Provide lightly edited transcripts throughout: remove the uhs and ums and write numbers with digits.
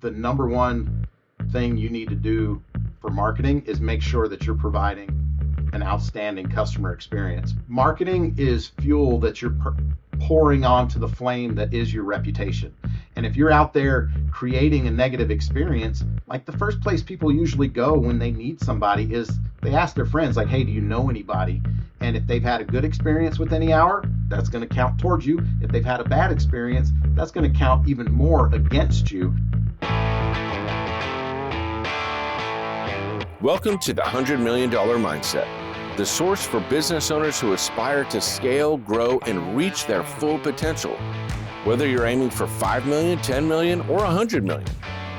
the number one thing you need to do for marketing is make sure that you're providing an outstanding customer experience. Marketing is fuel that you're pouring onto the flame that is your reputation. And if you're out there creating a negative experience, like the first place people usually go when they need somebody is they ask their friends, like, hey, do you know anybody? And if they've had a good experience with any hour, that's going to count towards you. If they've had a bad experience, that's going to count even more against you. Welcome to the $100 Million Mindset, the source for business owners who aspire to scale, grow, and reach their full potential. Whether you're aiming for 5 million, 10 million, or 100 million.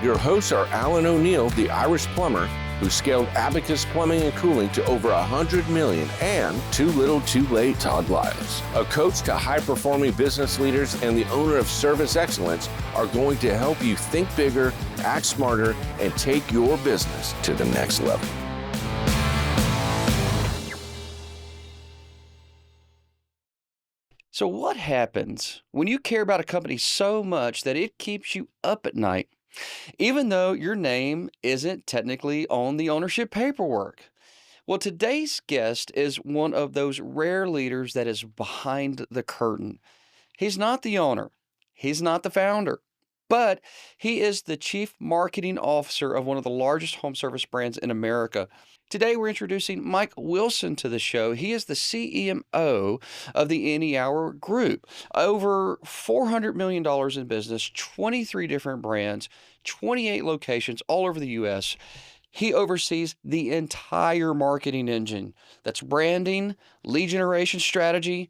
Your hosts are Alan O'Neill, the Irish plumber, who scaled Abacus Plumbing and Cooling to over 100 million, and Too Little Too Late Todd Liles, a coach to high-performing business leaders and the owner of Service Excellence, are going to help you think bigger, act smarter, and take your business to the next level. So what happens when you care about a company so much that it keeps you up at night, even though your name isn't technically on the ownership paperwork? Well, today's guest is one of those rare leaders that is behind the curtain. He's not the owner. He's not the founder. But he is the chief marketing officer of one of the largest home service brands in America. Today, we're introducing Mike Wilson to the show. He is the CMO of the Any Hour Group. Over $400 million in business, 23 different brands, 28 locations all over the U.S. He oversees the entire marketing engine. That's branding, lead generation strategy,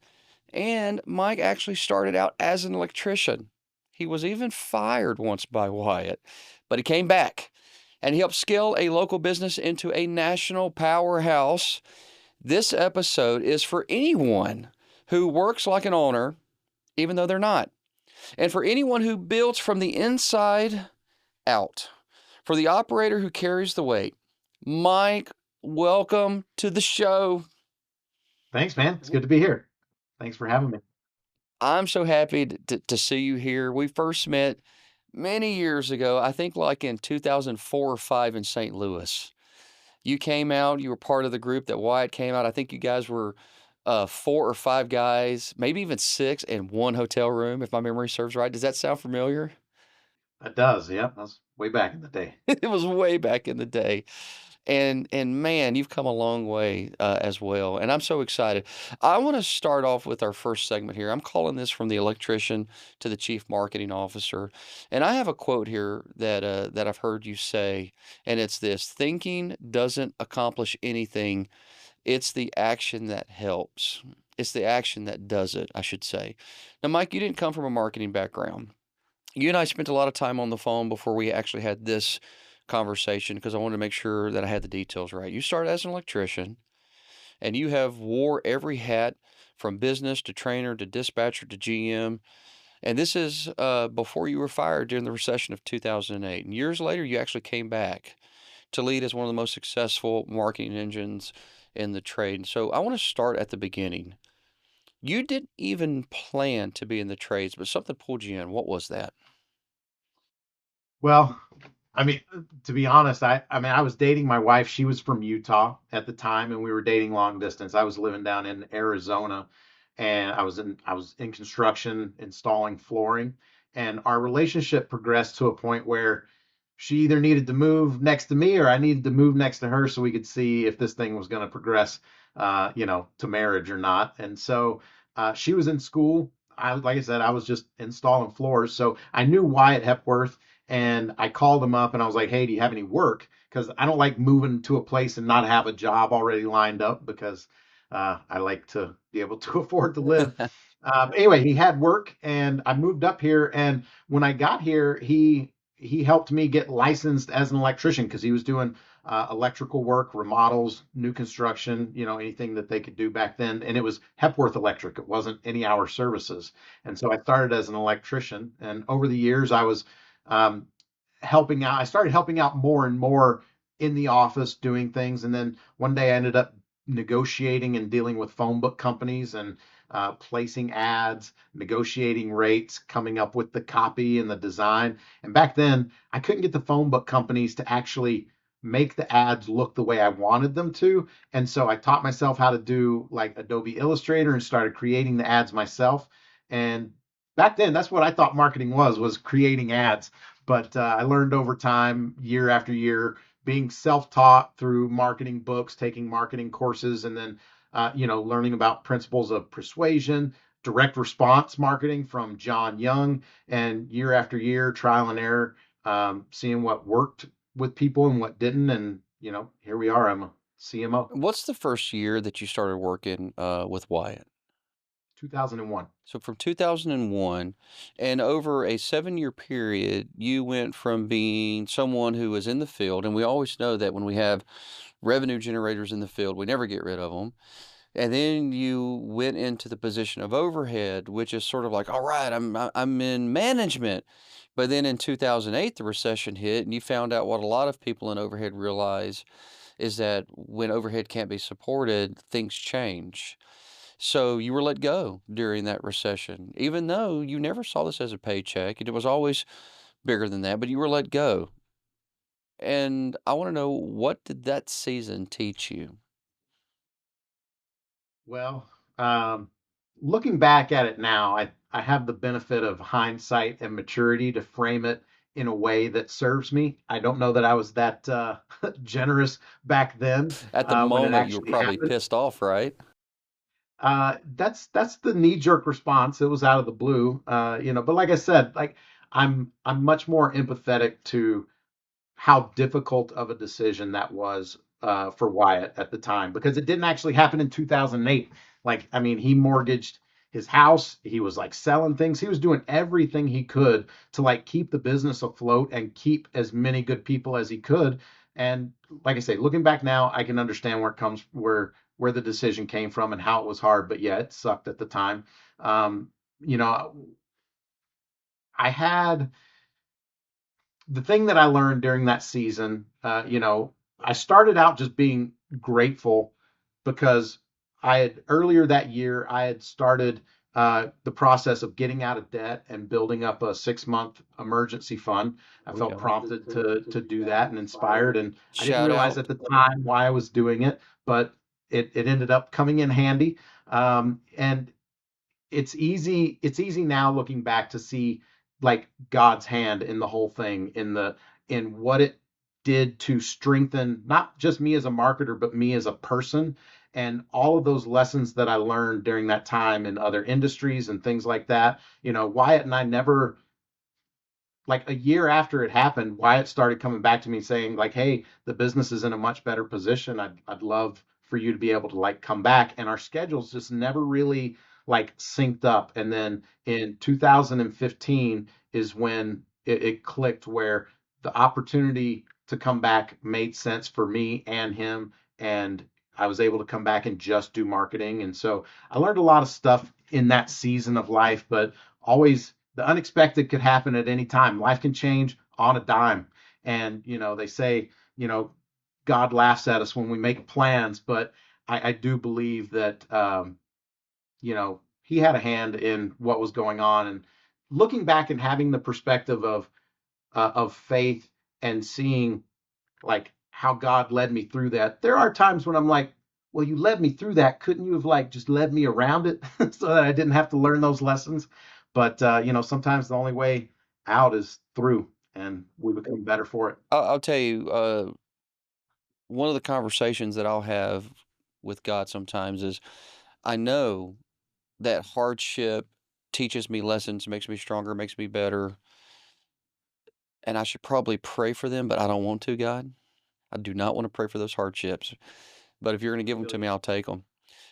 and Mike actually started out as an electrician. He was even fired once by Wyatt, but he came back and he helped scale a local business into a national powerhouse. This episode is for anyone who works like an owner, even though they're not, and for anyone who builds from the inside out, for the operator who carries the weight. Mike, welcome to the show. Thanks, man. It's good to be here. Thanks for having me. I'm so happy to see you here. We first met many years ago, I think like in 2004 or 5 in St. Louis. You came out, you were part of the group that Wyatt came out. I think you guys were 4 or 5 guys, maybe even 6 in one hotel room, if my memory serves right. Does that sound familiar? That does. Yeah, that's way back in the day. It was way back in the day. And man, you've come a long way as well. And I'm so excited. I want to start off with our first segment here. I'm calling this from the electrician to the chief marketing officer. And I have a quote here that I've heard you say, and it's this: thinking doesn't accomplish anything. It's the action that helps. It's the action that does it, I should say. Now, Mike, you didn't come from a marketing background. You and I spent a lot of time on the phone before we actually had this conversation because I wanted to make sure that I had the details right. You started as an electrician and you have wore every hat from business to trainer to dispatcher to GM. And this is before you were fired during the recession of 2008. And years later, you actually came back to lead as one of the most successful marketing engines in the trade. So I want to start at the beginning. You didn't even plan to be in the trades, but something pulled you in. What was that? Well, I mean, to be honest, I was dating my wife. She was from Utah at the time, and we were dating long distance. I was living down in Arizona, and I was in construction, installing flooring, and our relationship progressed to a point where she either needed to move next to me or I needed to move next to her so we could see if this thing was going to progress, to marriage or not. And so she was in school. Like I said, I was just installing floors, so I knew Wyatt Hepworth. And I called him up and I was like, hey, do you have any work? Because I don't like moving to a place and not have a job already lined up because I like to be able to afford to live. Anyway, he had work and I moved up here. And when I got here, he helped me get licensed as an electrician because he was doing electrical work, remodels, new construction, anything that they could do back then. And it was Hepworth Electric. It wasn't Any Hour Services. And so I started as an electrician. And over the years, I was um, helping out. I started helping out more and more in the office doing things. And then one day I ended up negotiating and dealing with phone book companies. And placing ads, negotiating rates, coming up with the copy and the design. And back then, I couldn't get the phone book companies to actually make the ads look the way I wanted them to. And so I taught myself how to do like Adobe Illustrator and started creating the ads myself. And back then, that's what I thought marketing was creating ads. But I learned over time, year after year, being self-taught through marketing books, taking marketing courses, and then learning about principles of persuasion, direct response marketing from John Young, and year after year, trial and error, seeing what worked with people and what didn't. And here we are. I'm a CMO. What's the first year that you started working with Wyatt? 2001. So from 2001, and over a 7-year period, you went from being someone who was in the field, and we always know that when we have revenue generators in the field, we never get rid of them. And then you went into the position of overhead, which is sort of like, all right, I'm in management. But then in 2008, the recession hit, and you found out what a lot of people in overhead realize is that when overhead can't be supported, things change. So you were let go during that recession, even though you never saw this as a paycheck. It was always bigger than that, but you were let go. And I want to know, what did that season teach you? Well, looking back at it now, I have the benefit of hindsight and maturity to frame it in a way that serves me. I don't know that I was that generous back then At the when it moment, you were actually probably happened. pissed off, right? That's the knee-jerk response. It was out of the blue, But like I said, like I'm much more empathetic to how difficult of a decision that was for Wyatt at the time because it didn't actually happen in 2008. Like, I mean, he mortgaged his house. He was like selling things. He was doing everything he could to like keep the business afloat and keep as many good people as he could. And like I say, looking back now, I can understand where the decision came from and how it was hard. But yeah, it sucked at the time. You know, I had the thing that I learned during that season, I started out just being grateful because I had earlier that year I had started the process of getting out of debt and building up a 6-month emergency fund. I felt Okay. prompted to do that and inspired, and I didn't Shout realize out. at the time why I was doing it, but it ended up coming in handy. And it's easy now looking back to see like God's hand in the whole thing in what it did to strengthen not just me as a marketer but me as a person, and all of those lessons that I learned during that time in other industries and things like that. Wyatt and I never, like a year after it happened, Wyatt started coming back to me saying like, "Hey, the business is in a much better position. I'd love for you to be able to like come back." And our schedules just never really like synced up. And then in 2015 is when it clicked where the opportunity to come back made sense for me and him, and I was able to come back and just do marketing. And so I learned a lot of stuff in that season of life, but always the unexpected could happen at any time. Life can change on a dime. And, they say, God laughs at us when we make plans, but I do believe that, he had a hand in what was going on. And looking back and having the perspective of faith and seeing like how God led me through that. There are times when I'm like, well, you led me through that. Couldn't you have like just led me around it so that I didn't have to learn those lessons? But sometimes the only way out is through, and we become better for it. I'll tell you, one of the conversations that I'll have with God sometimes is, I know that hardship teaches me lessons, makes me stronger, makes me better, and I should probably pray for them, but I don't want to, God. I do not want to pray for those hardships. But if you're going to give them to me, I'll take them.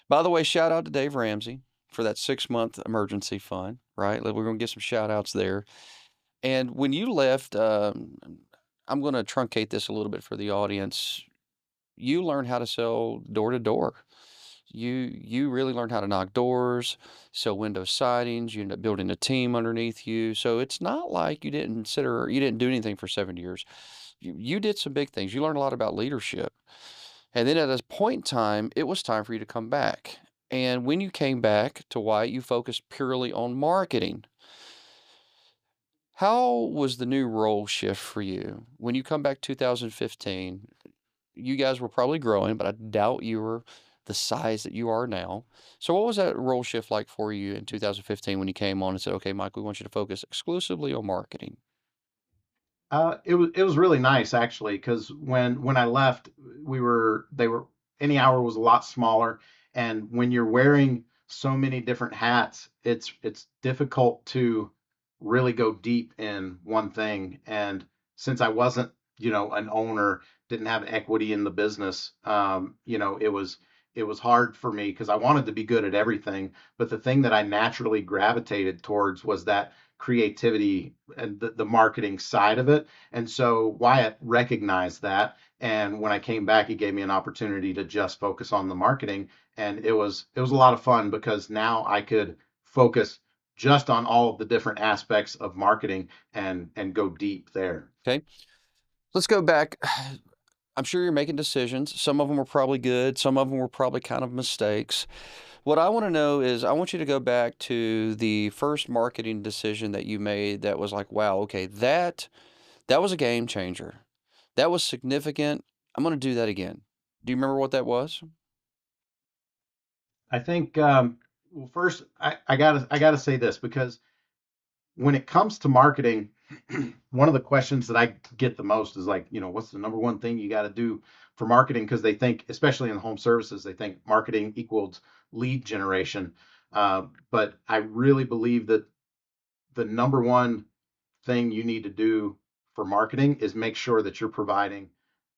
By the way, shout out to Dave Ramsey for that 6-month emergency fund, right? We're going to get some shout outs there. And when you left, I'm going to truncate this a little bit for the audience. You learned how to sell door to door. You really learned how to knock doors, sell window sidings. You ended up building a team underneath you. So it's not like you didn't do anything for 7 years. You did some big things. You learned a lot about leadership. And then at a point in time, it was time for you to come back. And when you came back to Wyatt, you focused purely on marketing. How was the new role shift for you? When you come back 2015, you guys were probably growing, but I doubt you were the size that you are now. So what was that role shift like for you in 2015 when you came on and said, okay, Mike, we want you to focus exclusively on marketing? It was really nice actually, because when I left, they were any hour was a lot smaller, and when you're wearing so many different hats, it's difficult to really go deep in one thing. And since I wasn't, an owner, didn't have equity in the business, it was hard for me because I wanted to be good at everything, but the thing that I naturally gravitated towards was that creativity and the marketing side of it. And so Wyatt recognized that. And when I came back, he gave me an opportunity to just focus on the marketing. And it was a lot of fun because now I could focus just on all of the different aspects of marketing and go deep there. Okay. Let's go back. I'm sure you're making decisions. Some of them were probably good. Some of them were probably kind of mistakes. What I want to know is I want you to go back to the first marketing decision that you made that was like, wow, okay, that was a game changer. That was significant. I'm going to do that again. Do you remember what that was? I think well, first I gotta say this because when it comes to marketing, one of the questions that I get the most is like, what's the number one thing you got to do for marketing? Because they think, especially in home services, they think marketing equals lead generation. But I really believe that the number one thing you need to do for marketing is make sure that you're providing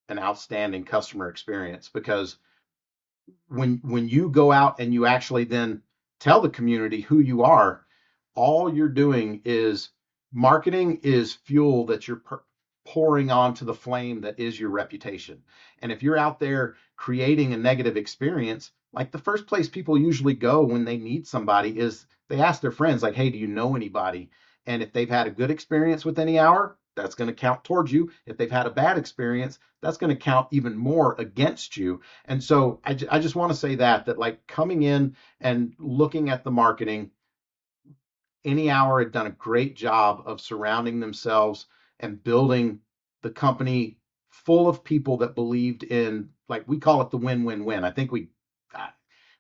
an outstanding customer experience. Because when you go out and you actually then tell the community who you are, all you're doing is marketing is fuel that you're pouring onto the flame that is your reputation. And if you're out there creating a negative experience, like the first place people usually go when they need somebody is they ask their friends, like, hey, do you know anybody? And if they've had a good experience with any hour, that's going to count towards you. If they've had a bad experience, that's going to count even more against you. And so I just want to say that like coming in and looking at the marketing, any hour had done a great job of surrounding themselves and building the company full of people that believed in, like, we call it the win-win-win. I think uh,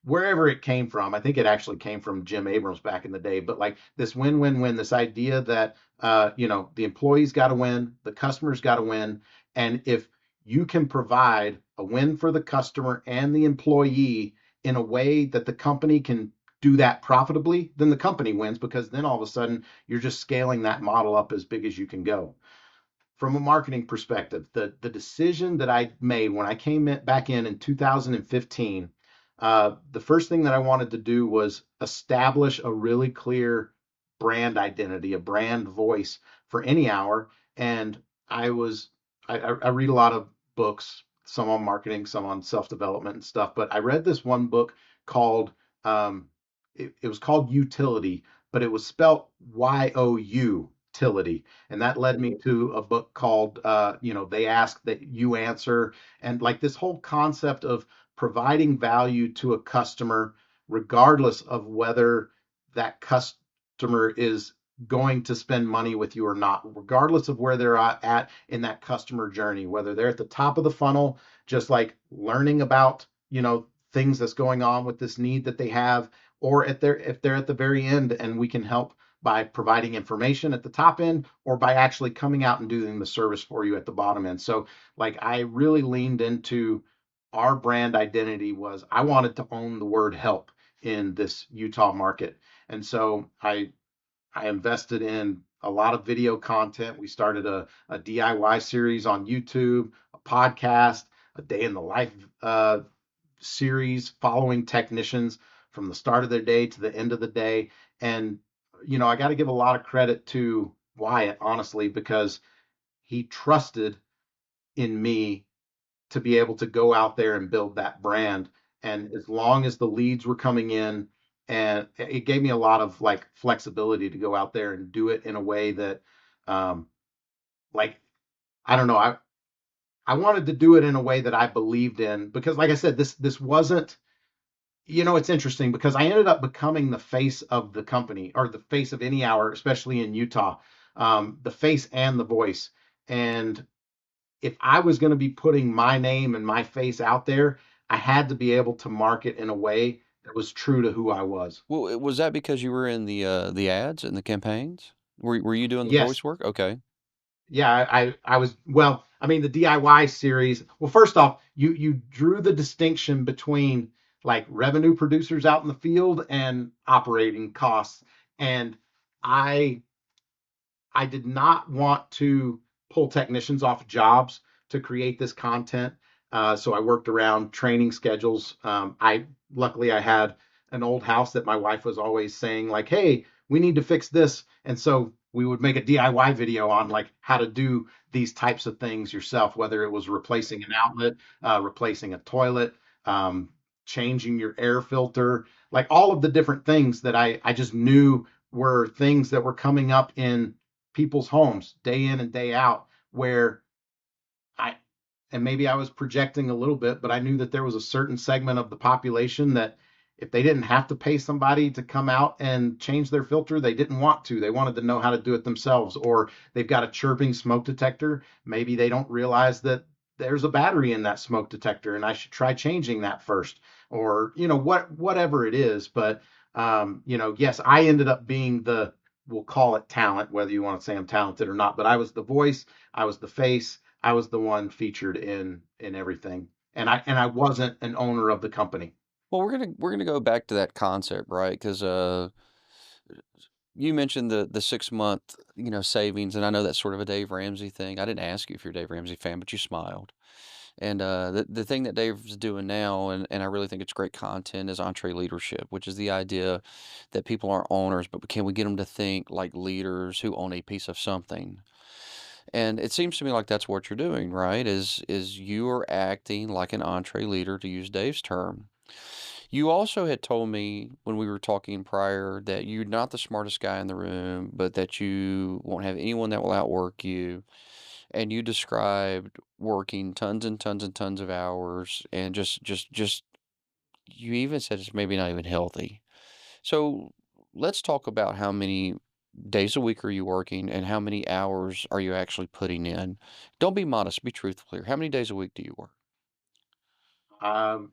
wherever it came from, I think it actually came from Jim Abrams back in the day, but like this win-win-win, this idea that the employees got to win, the customers got to win, and if you can provide a win for the customer and the employee in a way that the company can do that profitably, then the company wins, because then all of a sudden you're just scaling that model up as big as you can go. From a marketing perspective, the decision that I made when I came back in 2015, the first thing that I wanted to do was establish a really clear brand identity, a brand voice for any hour. And I was I read a lot of books, some on marketing, some on self development and stuff. But I read this one book called it was called Utility, but it was spelled YOU utility. And that led me to a book called, They Ask That You Answer. And like this whole concept of providing value to a customer, regardless of whether that customer is going to spend money with you or not, regardless of where they're at in that customer journey, whether they're at the top of the funnel, just like learning about, things that's going on with this need that they have, or if they're at the very end and we can help by providing information at the top end or by actually coming out and doing the service for you at the bottom end. So like I really leaned into our brand identity was I wanted to own the word help in this Utah market. And so I invested in a lot of video content. We started a DIY series on YouTube, a podcast, a day in the life series following technicians from the start of their day to the end of the day. And, I got to give a lot of credit to Wyatt, honestly, because he trusted in me to be able to go out there and build that brand. And as long as the leads were coming in, and it gave me a lot of like flexibility to go out there and do it in a way that, um, like, I don't know, I wanted to do it in a way that I believed in because, like I said, this wasn't It's interesting because I ended up becoming the face of the company or the face of any hour, especially in Utah, the face and the voice. And if I was going to be putting my name and my face out there, I had to be able to market in a way that was true to who I was. Well, was that because you were in the ads and the campaigns? Were you doing the Yes, voice work? Okay. yeah, I was well, I mean the DIY series. Well, first off, you drew the distinction between like revenue producers out in the field and operating costs. And I I did not want to pull technicians off jobs to create this content. So I worked around training schedules. I luckily I had an old house that my wife was always saying like, "Hey, we need to fix this," and so we would make a DIY video on like how to do these types of things yourself, whether it was replacing an outlet, replacing a toilet, um, changing your air filter, like all of the different things that I just knew were things that were coming up in people's homes day in and day out where I and maybe I was projecting a little bit, but I knew that there was a certain segment of the population that if they didn't have to pay somebody to come out and change their filter, they didn't want to. They wanted to know how to do it themselves, or they've got a chirping smoke detector. Maybe they don't realize that there's a battery in that smoke detector and I should try changing that first, or whatever it is. But yes, I ended up being the, we'll call it talent, whether you want to say I'm talented or not, but I was the voice, I was the face, I was the one featured in everything, and I wasn't an owner of the company. Well, we're gonna go back to that concept, right? Because you mentioned the 6 month savings, and I know that's sort of a Dave Ramsey thing. I didn't ask you if you're a Dave Ramsey fan, but you smiled. And the thing that Dave's doing now, and I really think it's great content, is entree leadership, which is the idea that people aren't owners, but can we get them to think like leaders who own a piece of something? And it seems to me like that's what you're doing, right? Is you are acting like an entree leader, to use Dave's term. You also had told me when we were talking prior that you're not the smartest guy in the room, but that you won't have anyone that will outwork you. And you described working tons and tons and tons of hours and just you even said it's maybe not even healthy. So let's talk about how many days a week are you working and how many hours are you actually putting in? Don't be modest, be truthful here. How many days a week do you work? Um,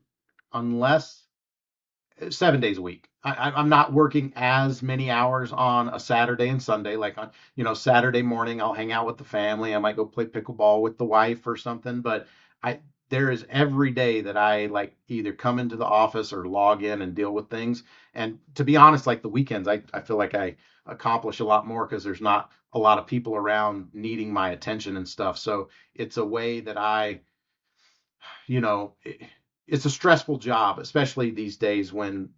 unless 7 days a week. I'm not working as many hours on a Saturday and Sunday. Like on, Saturday morning, I'll hang out with the family. I might go play pickleball with the wife or something. But I, there is every day that I like either come into the office or log in and deal with things. And to be honest, like the weekends, I feel like I accomplish a lot more because there's not a lot of people around needing my attention and stuff. So it's a way that you know, it, it's a stressful job, especially these days when,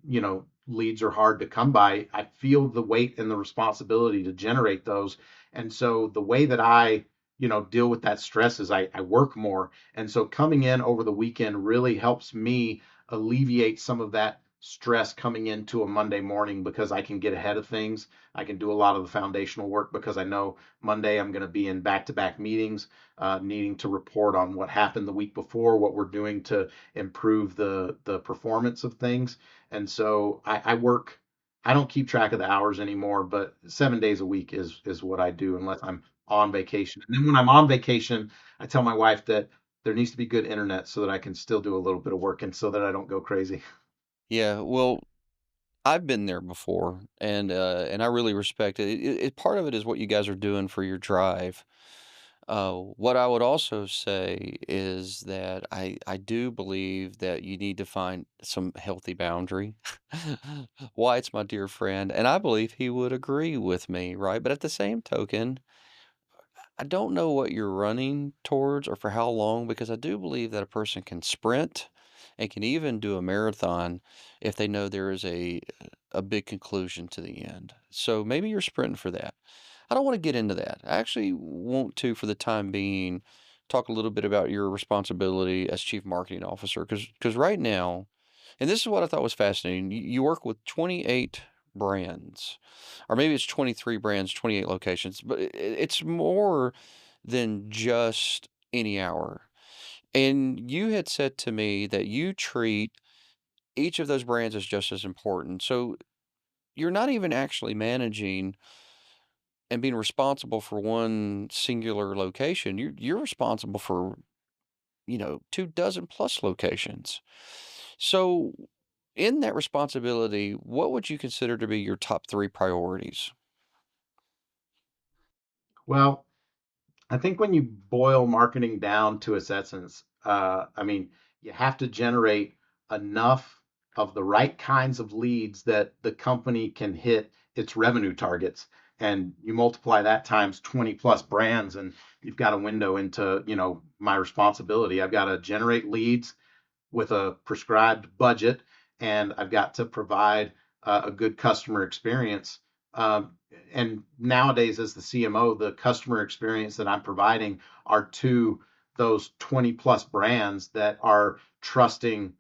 leads are hard to come by. I feel the weight and the responsibility to generate those. And so the way that I, deal with that stress is I work more. And so coming in over the weekend really helps me alleviate some of that stress coming into a Monday morning because I can get ahead of things. I can do a lot of the foundational work because I know Monday I'm going to be in back-to-back meetings, needing to report on what happened the week before, what we're doing to improve the performance of things. And so I work. I don't keep track of the hours anymore, but 7 days a week is what I do unless I'm on vacation. And then when I'm on vacation, I tell my wife that there needs to be good internet so that I can still do a little bit of work and so that I don't go crazy. Yeah, well, I've been there before, and I really respect it. Part of it is what you guys are doing for your drive. What I would also say is that I do believe that you need to find some healthy boundary. White's my dear friend, and I believe he would agree with me, right? But at the same token, I don't know what you're running towards or for how long, because I do believe that a person can sprint and can even do a marathon if they know there is a big conclusion to the end. So maybe you're sprinting for that. I don't want to get into that. I actually want to, for the time being, talk a little bit about your responsibility as chief marketing officer, because right now, and this is what I thought was fascinating. You work with 28 brands, or maybe it's 23 brands, 28 locations, but it's more than just any hour. And you had said to me that you treat each of those brands is just as important. So you're not even actually managing and being responsible for one singular location. You're responsible for, 2 dozen plus locations. So in that responsibility, what would you consider to be your top 3 priorities? Well, I think when you boil marketing down to its essence, I mean, you have to generate enough of the right kinds of leads that the company can hit its revenue targets. And you multiply that times 20 plus brands, and you've got a window into, my responsibility. I've got to generate leads with a prescribed budget, and I've got to provide a good customer experience. Um, and nowadays, as the CMO, the customer experience that I'm providing are to those 20 plus brands that are trusting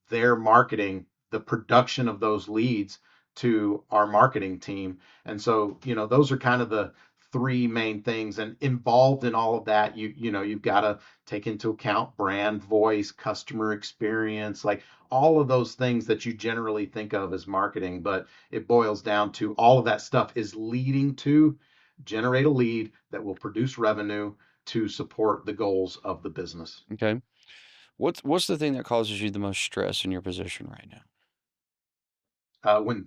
their marketing, the production of those leads to our marketing team. And so, those are kind of the three main things. And involved in all of that, you've got to take into account brand voice, customer experience, like all of those things that you generally think of as marketing. But it boils down to all of that stuff is leading to generate a lead that will produce revenue to support the goals of the business. Okay. What's the thing that causes you the most stress in your position right now? When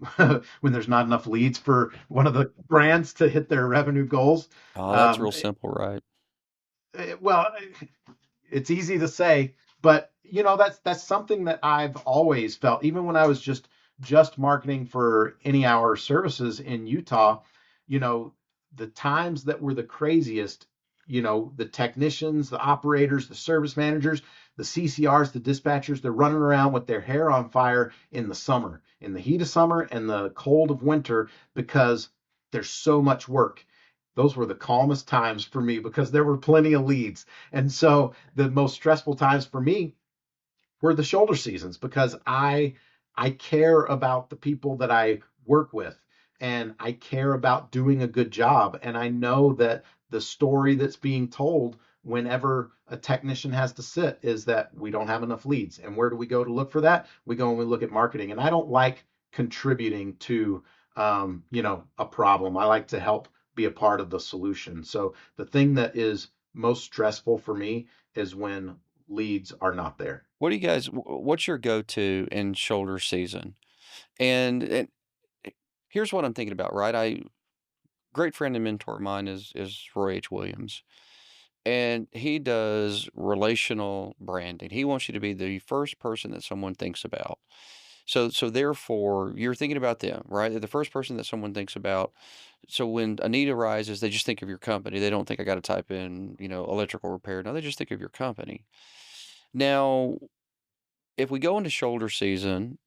when there's not enough leads for one of the brands to hit their revenue goals. Oh, that's Um, real simple, right? well, it's easy to say, but that's something that I've always felt, even when I was just marketing for any hour services in Utah. You know, the times that were the craziest, the technicians, the operators, the service managers, the CCRs, the dispatchers, they're running around with their hair on fire in the summer, in the heat of summer and the cold of winter, because there's so much work. Those were the calmest times for me because there were plenty of leads. And so the most stressful times for me were the shoulder seasons, because I care about the people that I work with, and I care about doing a good job, and I know that the story that's being told whenever a technician has to sit is that we don't have enough leads. And where do we go to look for that? We go and we look at marketing. And I don't like contributing to a problem. I like to help be a part of the solution. So the thing that is most stressful for me is when leads are not there. What's your go-to in shoulder season? And here's what I'm thinking about, right? Great friend and mentor of mine is Roy H. Williams, and he does relational branding. He wants you to be the first person that someone thinks about. So therefore, you're thinking about them, right? They're the first person that someone thinks about. So when a need arises, they just think of your company. They don't think I got to type in, electrical repair. No, they just think of your company. Now, if we go into shoulder season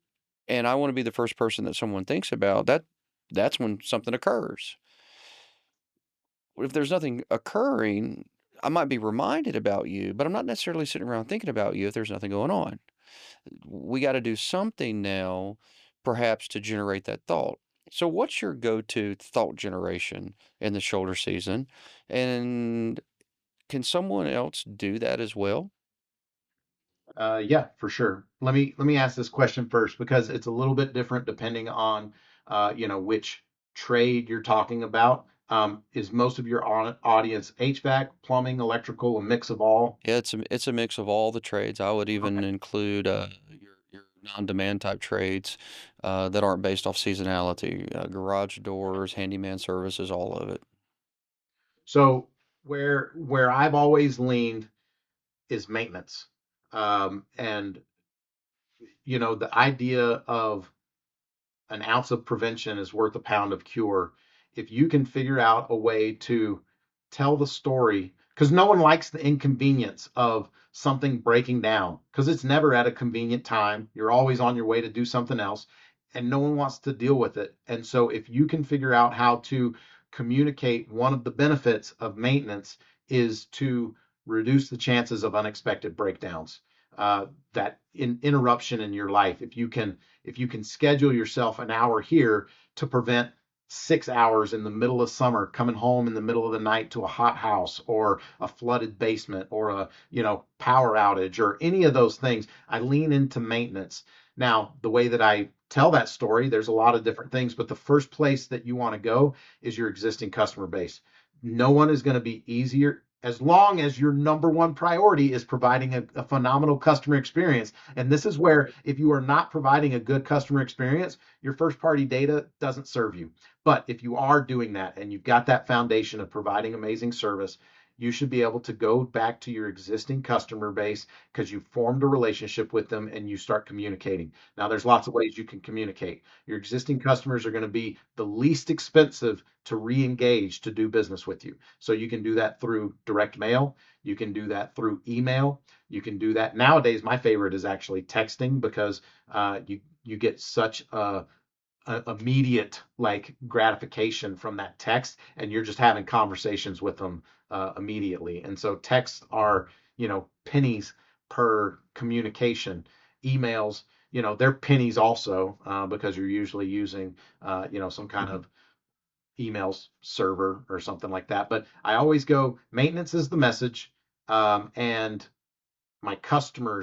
and I want to be the first person that someone thinks about, that's when something occurs. If there's nothing occurring, I might be reminded about you, but I'm not necessarily sitting around thinking about you if there's nothing going on. We got to do something now, perhaps to generate that thought. So, what's your go to thought generation in the shoulder season? And can someone else do that as well? Yeah, for sure. Let me ask this question first, because it's a little bit different depending on which trade you're talking about. Is most of your audience HVAC, plumbing, electrical, a mix of all? Yeah, it's a mix of all the trades. I would even Okay. include your non-demand type trades that aren't based off seasonality, garage doors, handyman services, all of it. So where I've always leaned is maintenance. And the idea of an ounce of prevention is worth a pound of cure. If you can figure out a way to tell the story, because no one likes the inconvenience of something breaking down, because it's never at a convenient time. You're always on your way to do something else, and no one wants to deal with it. And so, if you can figure out how to communicate, one of the benefits of maintenance is to reduce the chances of unexpected breakdowns. That interruption in your life, if you can schedule yourself an hour here to prevent 6 hours in the middle of summer coming home in the middle of the night to a hot house or a flooded basement or a power outage or any of those things, I lean into maintenance. Now, the way that I tell that story, there's a lot of different things, but the first place that you want to go is your existing customer base. No one is going to be easier as long as your number one priority is providing a phenomenal customer experience. And this is where, if you are not providing a good customer experience, your first party data doesn't serve you. But if you are doing that and you've got that foundation of providing amazing service, you should be able to go back to your existing customer base because you formed a relationship with them and you start communicating. Now, there's lots of ways you can communicate. Your existing customers are going to be the least expensive to re-engage to do business with you. So you can do that through direct mail. You can do that through email. You can do that nowadays. My favorite is actually texting because you get such a immediate like gratification from that text, and you're just having conversations with them immediately. And so texts are, pennies per communication. Emails, they're pennies also because you're usually using, some kind of emails server or something like that. But I always go maintenance is the message, and my customer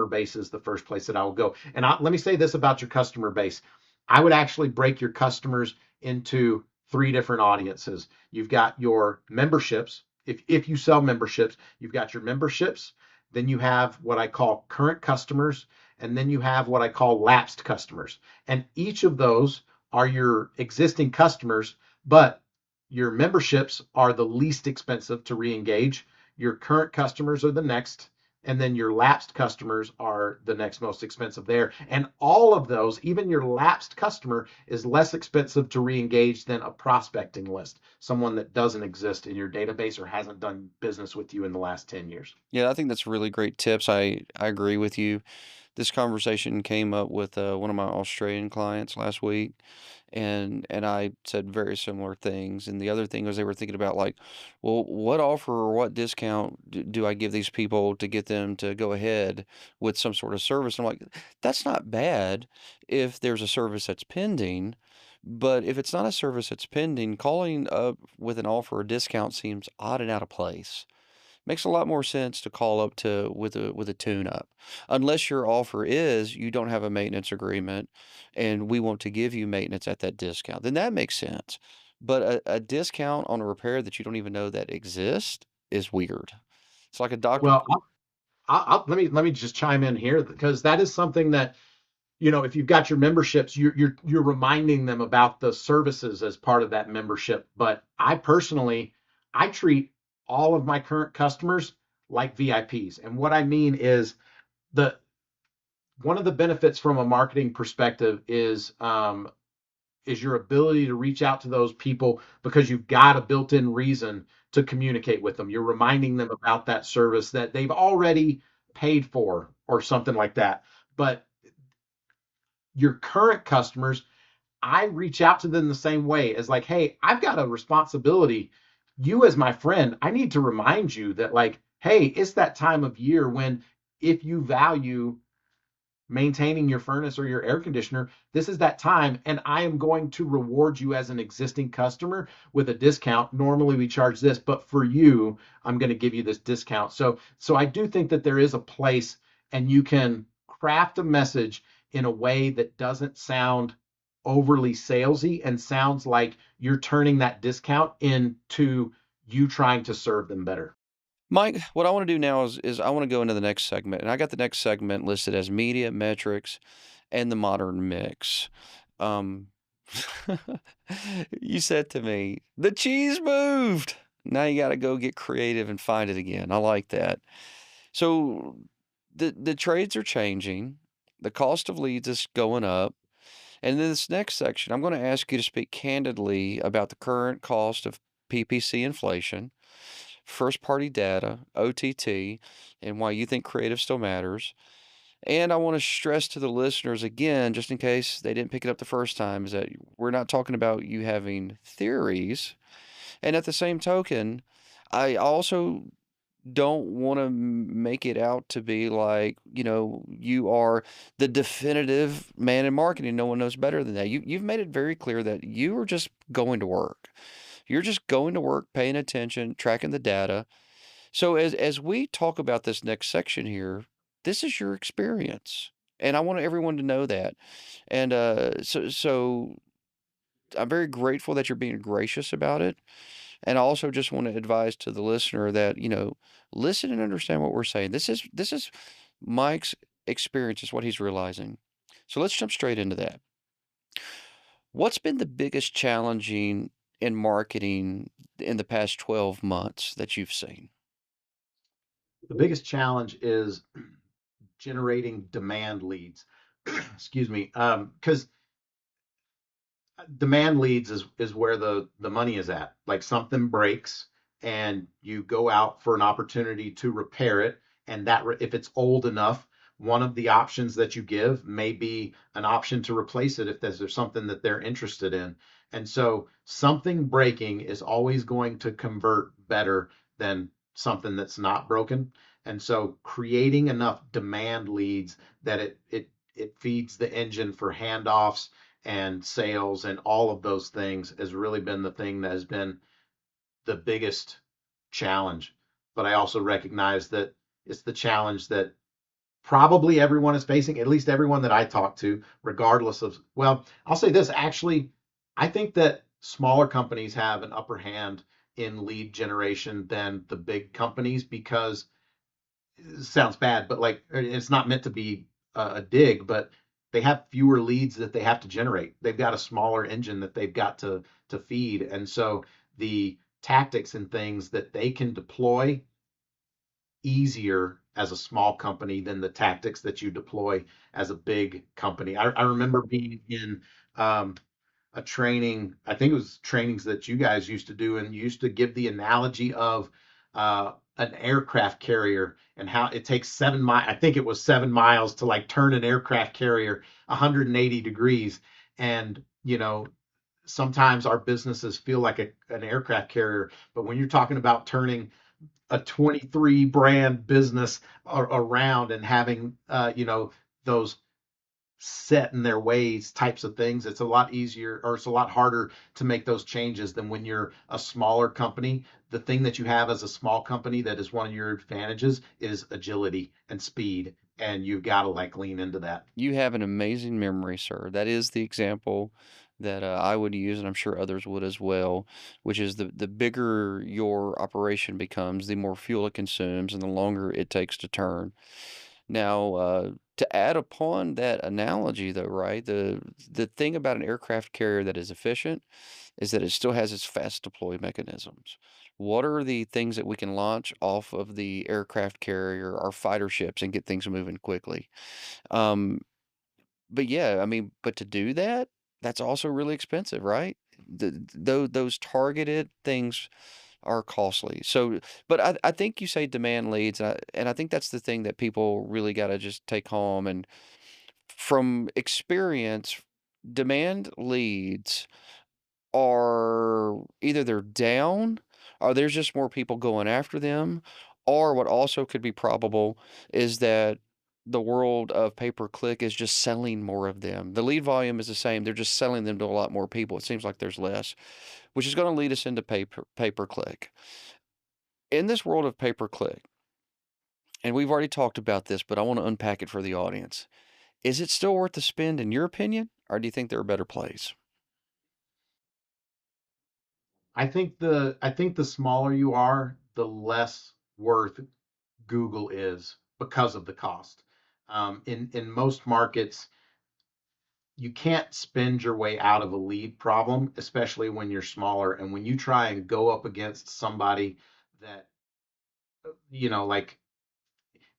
base is the first place that I will go. And let me say this about your customer base. I would actually break your customers into three different audiences. You've got your memberships. If you sell memberships, you've got your memberships. Then you have what I call current customers, and then you have what I call lapsed customers. And each of those are your existing customers, but your memberships are the least expensive to re-engage. Your current customers are the next, and then your lapsed customers are the next most expensive there. And all of those, even your lapsed customer, is less expensive to re-engage than a prospecting list, someone that doesn't exist in your database or hasn't done business with you in the last 10 years. Yeah, I think that's really great tips. I agree with you. This conversation came up with one of my Australian clients last week, and I said very similar things. And the other thing was they were thinking about like, well, what offer or what discount do I give these people to get them to go ahead with some sort of service? I'm like, that's not bad if there's a service that's pending. But if it's not a service that's pending, calling up with an offer or discount seems odd and out of place. Makes a lot more sense to call up to with a tune up. Unless your offer is you don't have a maintenance agreement and we want to give you maintenance at that discount. Then that makes sense. But a discount on a repair that you don't even know that exists is weird. It's like a doctor. Well, let me just chime in here because that is something that, if you've got your memberships, you're reminding them about the services as part of that membership. But I personally, I treat all of my current customers like VIPs. And what I mean is the one of the benefits from a marketing perspective is your ability to reach out to those people because you've got a built-in reason to communicate with them. You're reminding them about that service that they've already paid for or something like that. But your current customers, I reach out to them the same way as like, hey, I've got a responsibility. You as my friend, I need to remind you that like, hey, it's that time of year when if you value maintaining your furnace or your air conditioner, this is that time. And I am going to reward you as an existing customer with a discount. Normally we charge this, but for you, I'm going to give you this discount. So I do think that there is a place and you can craft a message in a way that doesn't sound overly salesy and sounds like you're turning that discount into you trying to serve them better. Mike, what I want to do now is I want to go into the next segment. And I got the next segment listed as media, metrics, and the modern mix. Um, you said to me, the cheese moved. Now you got to go get creative and find it again. I like that. So the trades are changing. The cost of leads is going up. And in this next section, I'm going to ask you to speak candidly about the current cost of PPC inflation, first party data, OTT, and why you think creative still matters. And I want to stress to the listeners again, just in case they didn't pick it up the first time, is that we're not talking about you having theories. And at the same token, I also don't want to make it out to be like, you are the definitive man in marketing. No one knows better than that. You've made it very clear that you are just going to work. You're just going to work, paying attention, tracking the data. So as we talk about this next section here, this is your experience. And I want everyone to know that. And so I'm very grateful that you're being gracious about it. And I also just want to advise to the listener that, listen and understand what we're saying. This is Mike's experience, is what he's realizing. So let's jump straight into that. What's been the biggest challenging in marketing in the past 12 months that you've seen? The biggest challenge is generating demand leads. Excuse me. Because demand leads is where the money is at. Like something breaks and you go out for an opportunity to repair it, and that if it's old enough, one of the options that you give may be an option to replace it if there's something that they're interested in. And so something breaking is always going to convert better than something that's not broken. And so creating enough demand leads that it feeds the engine for handoffs and sales and all of those things has really been the thing that has been the biggest challenge. But I also recognize that it's the challenge that probably everyone is facing, at least everyone that I talk to, regardless of, well, I'll say this actually, I think that smaller companies have an upper hand in lead generation than the big companies because it sounds bad, but like it's not meant to be a dig, but they have fewer leads that they have to generate. They've got a smaller engine that they've got to feed, and so the tactics and things that they can deploy easier as a small company than the tactics that you deploy as a big company. I remember being in um, a training. I think it was trainings that you guys used to do, and you used to give the analogy of an aircraft carrier and how it takes 7 miles. I think it was 7 miles to like turn an aircraft carrier 180 degrees. And, sometimes our businesses feel like an aircraft carrier, but when you're talking about turning a 23 brand business around and having, those set in their ways types of things, it's a lot easier or it's a lot harder to make those changes than when you're a smaller company. The thing that you have as a small company that is one of your advantages is agility and speed, and you've got to like lean into that. You have an amazing memory, sir. That is the example that I would use, and I'm sure others would as well, which is the bigger your operation becomes, the more fuel it consumes, and the longer it takes to turn. Now, to add upon that analogy, though, right, the thing about an aircraft carrier that is efficient is that it still has its fast deploy mechanisms. What are the things that we can launch off of the aircraft carrier, our fighter ships, and get things moving quickly? Um, but yeah, I mean, but to do that, that's also really expensive, right? Those targeted things are costly. So, but I think you say demand leads, and I think that's the thing that people really got to just take home. And from experience, demand leads are either they're down or there's just more people going after them, or what also could be probable is that the world of pay per click is just selling more of them. The lead volume is the same, they're just selling them to a lot more people. It seems like there's less, which is going to lead us into pay per click. In this world of pay per click, and we've already talked about this, but I want to unpack it for the audience. Is it still worth the spend, in your opinion, or do you think there are better plays? I think the smaller you are, the less worth Google is because of the cost. In most markets, you can't spend your way out of a lead problem, especially when you're smaller. And when you try and go up against somebody that, like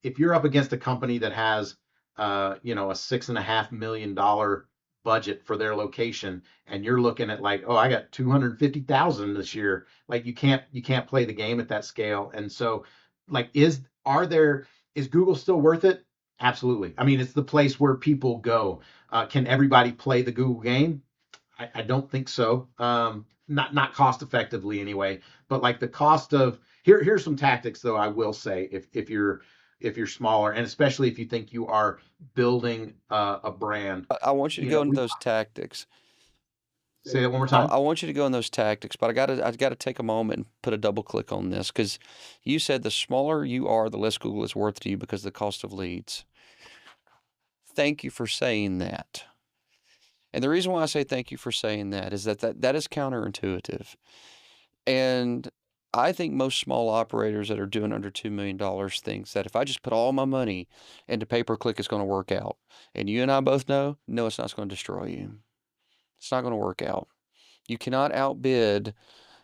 if you're up against a company that has, a $6.5 million budget for their location, and you're looking at like, oh, I got 250,000 this year. Like you can't play the game at that scale. And so, like, is Google still worth it? Absolutely. I mean, it's the place where people go. Can everybody play the Google game? I don't think so. Not cost effectively anyway. But like the cost of here's some tactics though I will say if you're smaller and especially if you think you are building a brand. I want you to go into We those tactics. say that one more I time. want you to go in those tactics, but I gotta take a moment and put a double click on this because you said the smaller you are, the less Google is worth to you because of the cost of leads. thank you for saying that. And the reason why I say thank you for saying that is that is counterintuitive. And I think most small operators that are doing under $2 million thinks that if I just put all my money into pay-per-click, it's going to work out. And you and I both know, no, it's not. It's going to destroy you. It's not going to work out. You cannot outbid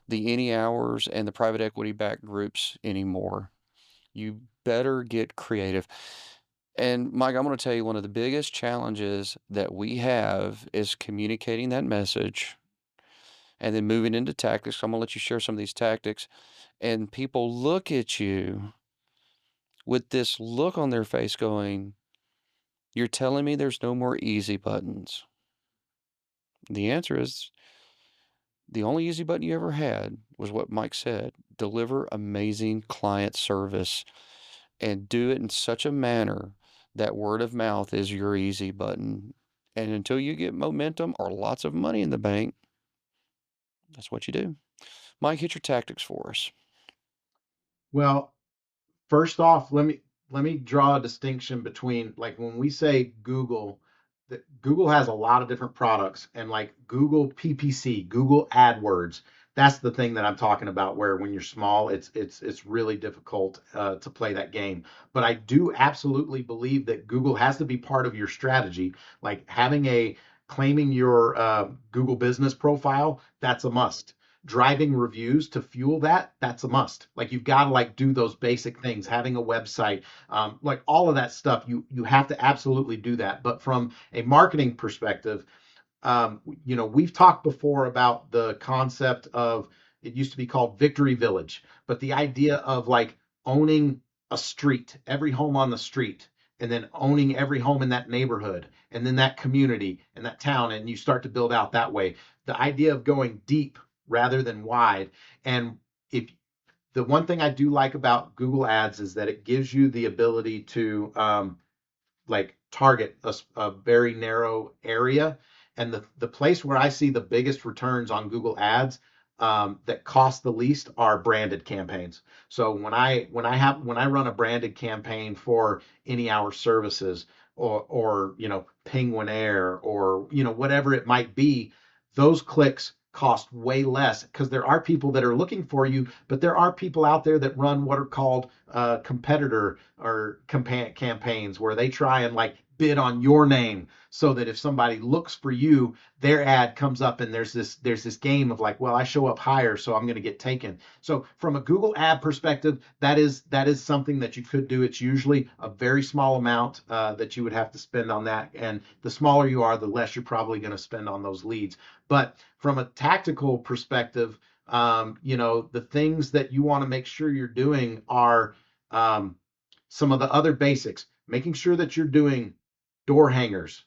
the any hours and the private equity backed groups anymore. You better get creative. And Mike, I'm going to tell you one of the biggest challenges that we have is communicating that message and then moving into tactics. I'm going to let you share some of these tactics. And people look at you with this look on their face going, "You're telling me there's no more easy buttons?" The answer is the only easy button you ever had was what Mike said: deliver amazing client service and do it in such a manner that word of mouth is your easy button. And until you get momentum or lots of money in the bank, that's what you do. Mike, hit your tactics for us. Well, first off, let me draw a distinction between, like, when we say Google, that Google has a lot of different products, and like Google PPC, Google AdWords, that's the thing that I'm talking about, where when you're small, it's really difficult to play that game. But I do absolutely believe that Google has to be part of your strategy. Like having a claiming your Google business profile, that's a must. Driving reviews to fuel that, that's a must. Like you've got to like do those basic things, having a website, like all of that stuff. You have to absolutely do that. But from a marketing perspective, we've talked before about the concept of, it used to be called Victory Village, but the idea of like owning a street, every home on the street, and then owning every home in that neighborhood, and then that community and that town, and you start to build out that way. The idea of going deep rather than wide. And if the one thing I do like about Google Ads is that it gives you the ability to like target a very narrow area. And the place where I see the biggest returns on Google Ads that cost the least are branded campaigns. So when I run a branded campaign for Any Hour Services, or Penguin Air, or whatever it might be, those clicks cost way less because there are people that are looking for you, but there are people out there that run what are called competitor or campaigns, where they try and like bid on your name, so that if somebody looks for you, their ad comes up, and there's this game of like, well, I show up higher, so I'm going to get taken. So from a Google ad perspective, that is something that you could do. It's usually a very small amount that you would have to spend on that, and the smaller you are, the less you're probably going to spend on those leads. But from a tactical perspective, the things that you want to make sure you're doing are some of the other basics, making sure that you're doing door hangers,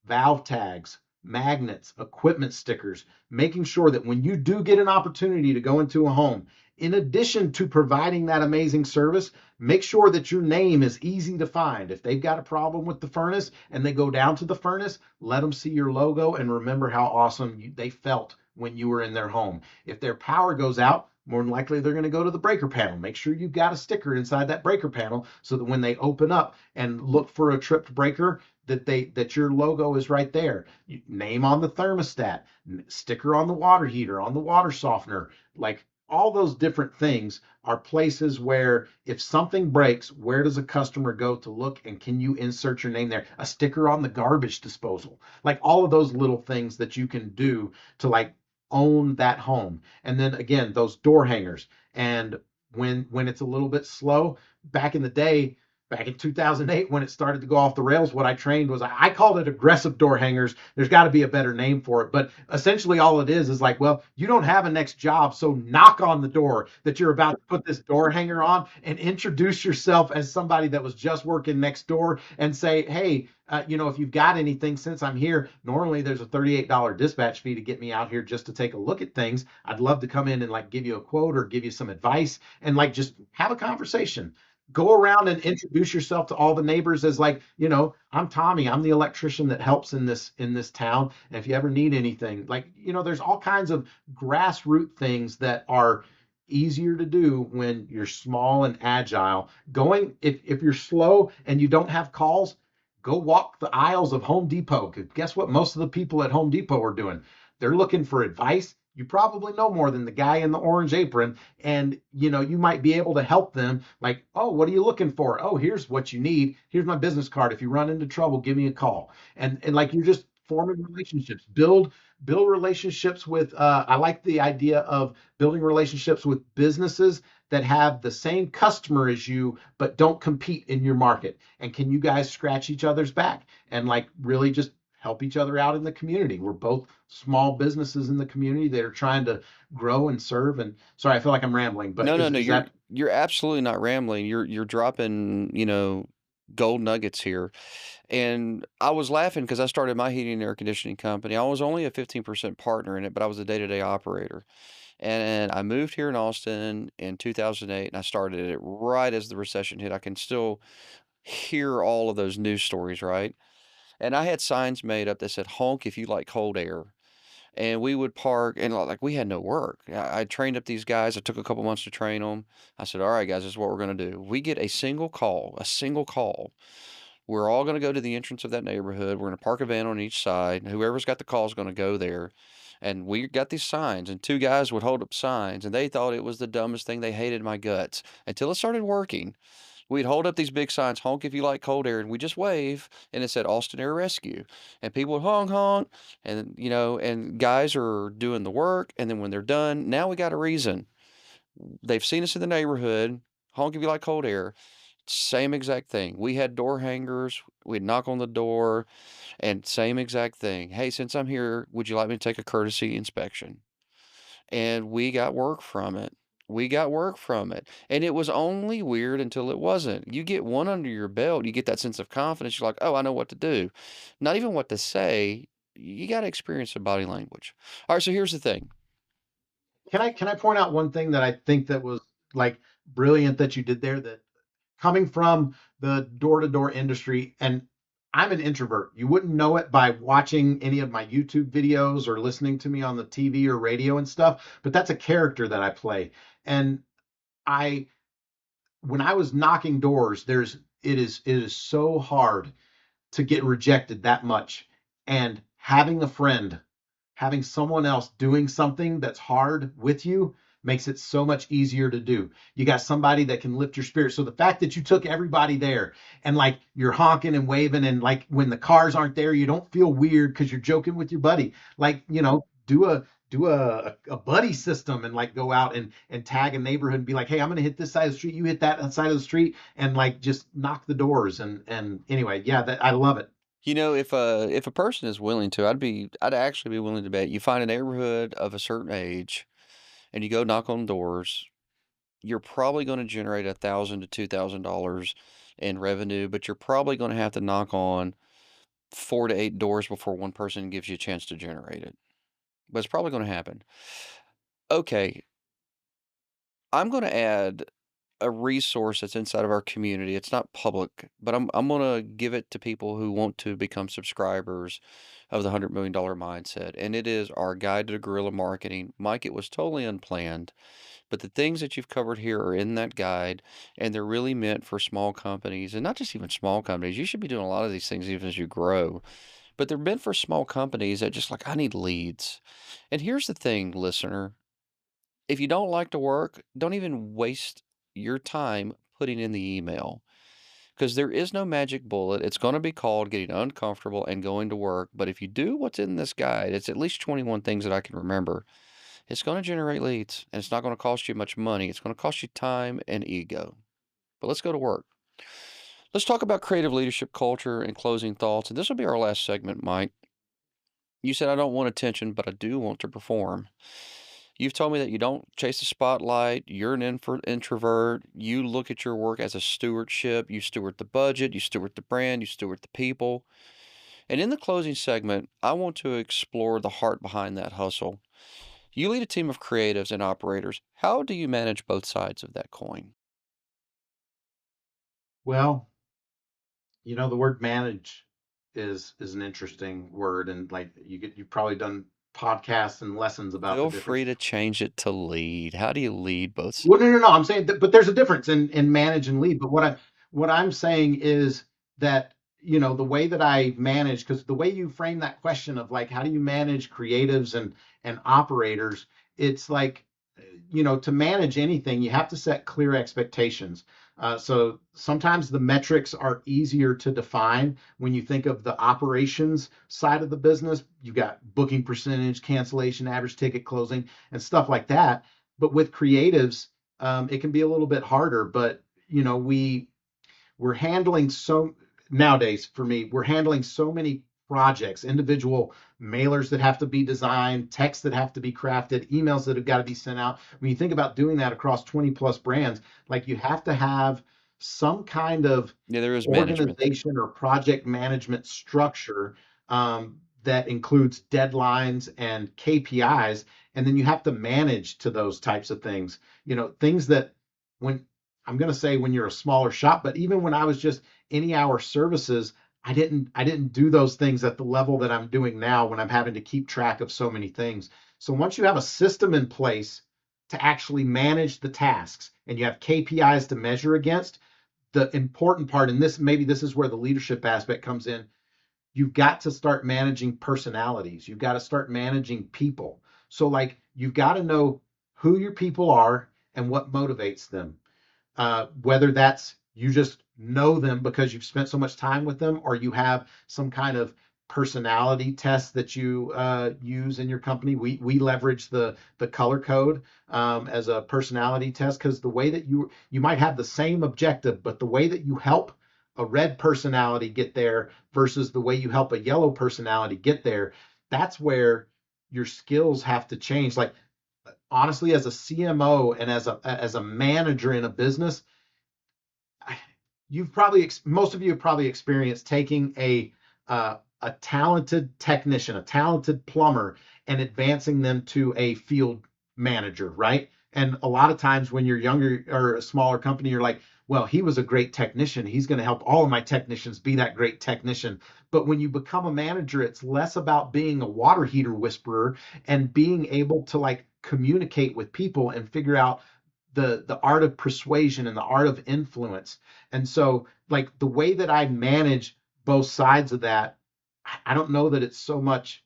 valve tags, magnets, equipment stickers, making sure that when you do get an opportunity to go into a home, in addition to providing that amazing service, make sure that your name is easy to find. If they've got a problem with the furnace and they go down to the furnace, let them see your logo and remember how awesome they felt when you were in their home. If their power goes out, more than likely they're going to go to the breaker panel. Make sure you've got a sticker inside that breaker panel, so that when they open up and look for a tripped breaker, that your logo is right there. Name on the thermostat, sticker on the water heater, on the water softener, like all those different things are places where if something breaks, where does a customer go to look, and can you insert your name there? A sticker on the garbage disposal, like all of those little things that you can do to like own that home. And then again, those door hangers. And when it's a little bit slow, back in the day, back in 2008, when it started to go off the rails, what I trained was, I called it aggressive door hangers. There's got to be a better name for it. But essentially all it is like, well, you don't have a next job, so knock on the door that you're about to put this door hanger on, and introduce yourself as somebody that was just working next door, and say, hey, if you've got anything, since I'm here, normally there's a $38 dispatch fee to get me out here just to take a look at things. I'd love to come in and like give you a quote or give you some advice, and like just have a conversation. Go around and introduce yourself to all the neighbors as like, I'm Tommy, I'm the electrician that helps in this town. And if you ever need anything, like, there's all kinds of grassroots things that are easier to do when you're small and agile. If you're slow and you don't have calls, Go walk the aisles of Home Depot. 'Cause guess what? Most of the people at Home Depot are doing. They're looking for advice. You probably know more than the guy in the orange apron, and you might be able to help them. Like, oh, what are you looking for? Oh, here's what you need. Here's my business card. If you run into trouble, give me a call. And like you're just forming relationships. Build relationships with. I like the idea of building relationships with businesses that have the same customer as you, but don't compete in your market. And can you guys scratch each other's back and like really just help each other out in the community? We're both small businesses in the community that are trying to grow and serve. And sorry, I feel like I'm rambling, but No, no, no. is that You're absolutely not rambling. You're dropping, gold nuggets here. And I was laughing because I started my heating and air conditioning company. I was only a 15% partner in it, but I was a day-to-day operator. And I moved here in Austin in 2008, and I started it right as the recession hit. I can still hear all of those news stories, right? And I had signs made up that said, honk if you like cold air. And we would park, and like we had no work. I trained up these guys. I took a couple months to train them. I said, all right, guys, this is what we're going to do. We get a single call, a single call. We're all going to go to the entrance of that neighborhood. We're going to park a van on each side. Whoever's got the call is going to go there. And we got these signs, and two guys would hold up signs, and they thought it was the dumbest thing. They hated my guts until it started working. We'd hold up these big signs, honk if you like cold air, and we just wave, and it said Austin Air Rescue. And people would honk, honk, and and guys are doing the work, and then when they're done, now we got a reason. They've seen us in the neighborhood, honk if you like cold air. Same exact thing. We had door hangers. We'd knock on the door, and same exact thing. Hey, since I'm here, would you like me to take a courtesy inspection? And we got work from it. We got work from it. And it was only weird until it wasn't. You get one under your belt, you get that sense of confidence. You're like, oh, I know what to do. Not even what to say. You got to experience the body language. All right, so here's the thing. can I point out one thing that I think that was like brilliant that you did there, that coming from the door to door industry, and I'm an introvert. You wouldn't know it by watching any of my YouTube videos or listening to me on the TV or radio and stuff, but that's a character that I play. And I when I was knocking doors, it is so hard to get rejected that much. And having a friend, having someone else doing something that's hard with you makes it so much easier to do. You got somebody that can lift your spirit. So the fact that you took everybody there and like you're honking and waving, and like when the cars aren't there, you don't feel weird because you're joking with your buddy. Like, do a buddy system and like go out and tag a neighborhood and be like, hey, I'm gonna hit this side of the street, you hit that side of the street, and like just knock the doors. And anyway, yeah, that I love it. If a person is willing to, I'd actually be willing to bet you find a neighborhood of a certain age and you go knock on doors, you're probably going to generate $1,000 to $2,000 in revenue, but you're probably going to have to knock on 4 to 8 doors before one person gives you a chance to generate it. But it's probably going to happen. Okay, I'm going to add a resource that's inside of our community. It's not public, but I'm going to give it to people who want to become subscribers of the $100 million mindset. And it is our guide to guerrilla marketing. Mike, it was totally unplanned, but the things that you've covered here are in that guide, and they're really meant for small companies, and not just even small companies. You should be doing a lot of these things even as you grow, but they're meant for small companies that just like, I need leads. And here's the thing, listener. If you don't like to work, don't even waste your time putting in the email, because there is no magic bullet. It's going to be called getting uncomfortable and going to work. But if you do what's in this guide, it's at least 21 things that I can remember. It's going to generate leads, and it's not going to cost you much money. It's going to cost you time and ego. But let's go to work. Let's talk about creative leadership culture and closing thoughts. And this will be our last segment, Mike. You said, I don't want attention, but I do want to perform. You've told me that you don't chase the spotlight. You're an introvert. You look at your work as a stewardship. You steward the budget. You steward the brand. You steward the people. And in the closing segment, I want to explore the heart behind that hustle. You lead a team of creatives and operators. How do you manage both sides of that coin? Well, the word manage is an interesting word, and like you've probably done podcasts and lessons about the Feel difference. free to change it to lead. How do you lead both sides? Well, no, I'm saying that, but there's a difference in manage and lead. But what I'm saying is that the way that I manage, because the way you frame that question of like, how do you manage creatives and operators, it's like, to manage anything, you have to set clear expectations. So sometimes the metrics are easier to define when you think of the operations side of the business. You've got booking percentage, cancellation, average ticket closing, and stuff like that. But with creatives, it can be a little bit harder. But we're handling so nowadays for me, we're handling so many projects, individual mailers that have to be designed, texts that have to be crafted, emails that have got to be sent out. When you think about doing that across 20 plus brands, like you have to have some kind of Yeah, there is management there. organization or project management structure, that includes deadlines and KPIs. And then you have to manage to those types of things, things that, when I'm going to say when you're a smaller shop, but even when I was just any hour services, I didn't do those things at the level that I'm doing now when I'm having to keep track of so many things. So once you have a system in place to actually manage the tasks and you have KPIs to measure against, the important part, and maybe this is where the leadership aspect comes in, you've got to start managing personalities. You've got to start managing people. So like you've got to know who your people are and what motivates them, whether that's you just know them because you've spent so much time with them, or you have some kind of personality test that you use in your company. We leverage the color code as a personality test, because the way that you might have the same objective, but the way that you help a red personality get there versus the way you help a yellow personality get there, that's where your skills have to change. Like honestly, as a CMO and as a manager in a business, you've probably most of you have probably experienced taking a talented technician, a talented plumber, and advancing them to a field manager, right? And a lot of times when you're younger or a smaller company, you're like, well, he was a great technician. He's going to help all of my technicians be that great technician. But when you become a manager, it's less about being a water heater whisperer and being able to like communicate with people and figure out the art of persuasion and the art of influence. And so like the way that I manage both sides of that, I don't know that it's so much,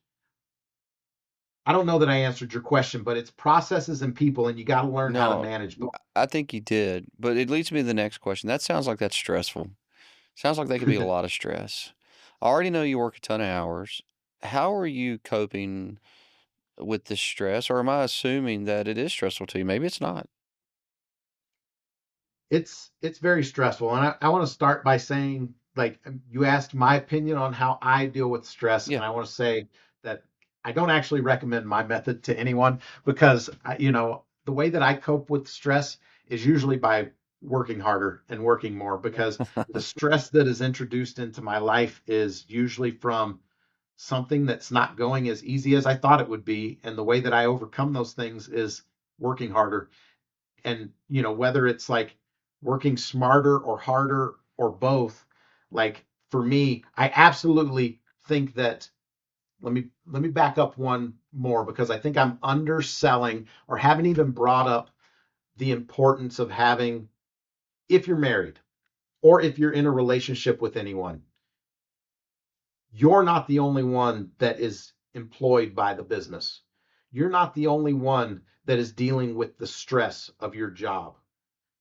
I don't know that I answered your question, but it's processes and people, and you got to learn how to No, manage both. I think you did, but it leads me to the next question. That sounds like that's stressful. Sounds like that could be a lot of stress. I already know you work a ton of hours. How are you coping with this stress, or am I assuming that it is stressful to you? Maybe it's not. It's very stressful. And I want to start by saying, like, you asked my opinion on how I deal with stress, Yeah. and I want to say that I don't actually recommend my method to anyone, because the way that I cope with stress is usually by working harder and working more, because the stress that is introduced into my life is usually from something that's not going as easy as I thought it would be, and the way that I overcome those things is working harder. And whether it's like working smarter or harder or both, like for me, I absolutely think that, let me back up one more, because I think I'm underselling or haven't even brought up the importance of having, if you're married or if you're in a relationship with anyone, you're not the only one that is employed by the business. You're not the only one that is dealing with the stress of your job.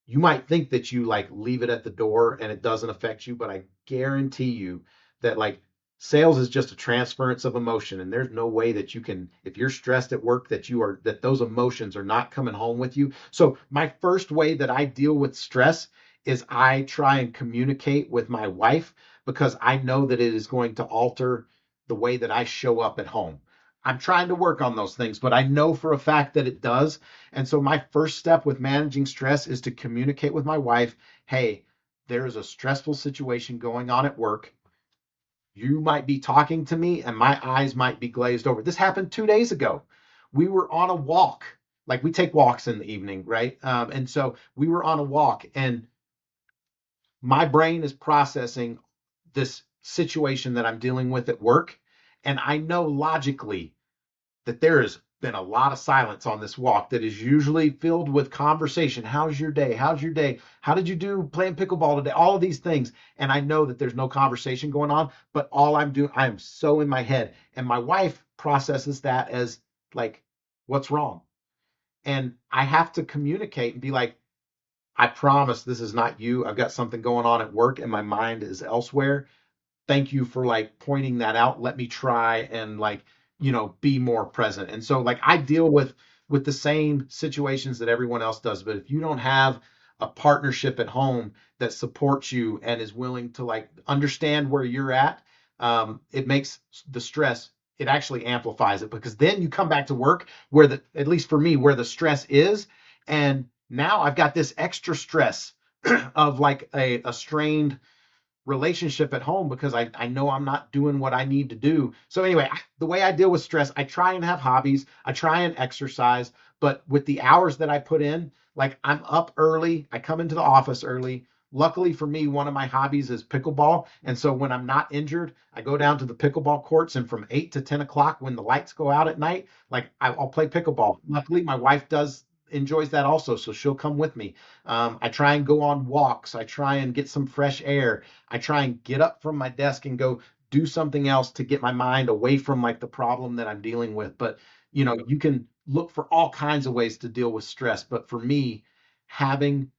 You might think that you like leave it at the door and it doesn't affect you, but I guarantee you that like sales is just a transference of emotion, and there's no way that you can, if you're stressed at work, that those emotions are not coming home with you. So my first way that I deal with stress is I try and communicate with my wife, because I know that it is going to alter the way that I show up at home. I'm trying to work on those things, but I know for a fact that it does. And so my first step with managing stress is to communicate with my wife, hey, there is a stressful situation going on at work. You might be talking to me and my eyes might be glazed over. This happened 2 days ago. We were on a walk. Like we take walks in the evening, right? And so we were on a walk, and my brain is processing this situation that I'm dealing with at work. And I know logically that there is been a lot of silence on this walk that is usually filled with conversation. How's your day? How's your day? How did you do playing pickleball today? All of these things. And I know that there's no conversation going on, but all I'm doing, I am so in my head. And my wife processes that as like, what's wrong? And I have to communicate and be like, I promise this is not you. I've got something going on at work and my mind is elsewhere. Thank you for like pointing that out. Let me try and like, be more present. And so like I deal with the same situations that everyone else does, but if you don't have a partnership at home that supports you and is willing to like understand where you're at, it makes the stress, it actually amplifies it, because then you come back to work where the, at least for me, where the stress is, and now I've got this extra stress of like a strained relationship at home because I know I'm not doing what I need to do. So anyway, the way I deal with stress, I try and have hobbies, I try and exercise, but with the hours that I put in, like I'm up early, I come into the office early. Luckily for me, one of my hobbies is pickleball. And so when I'm not injured, I go down to the pickleball courts, and from 8 to 10 o'clock when the lights go out at night, like I'll play pickleball. Luckily, my wife does enjoys that also, so she'll come with me. I try and go on walks. I try and get some fresh air. I try and get up from my desk and go do something else to get my mind away from like the problem that I'm dealing with. But you can look for all kinds of ways to deal with stress. But for me, having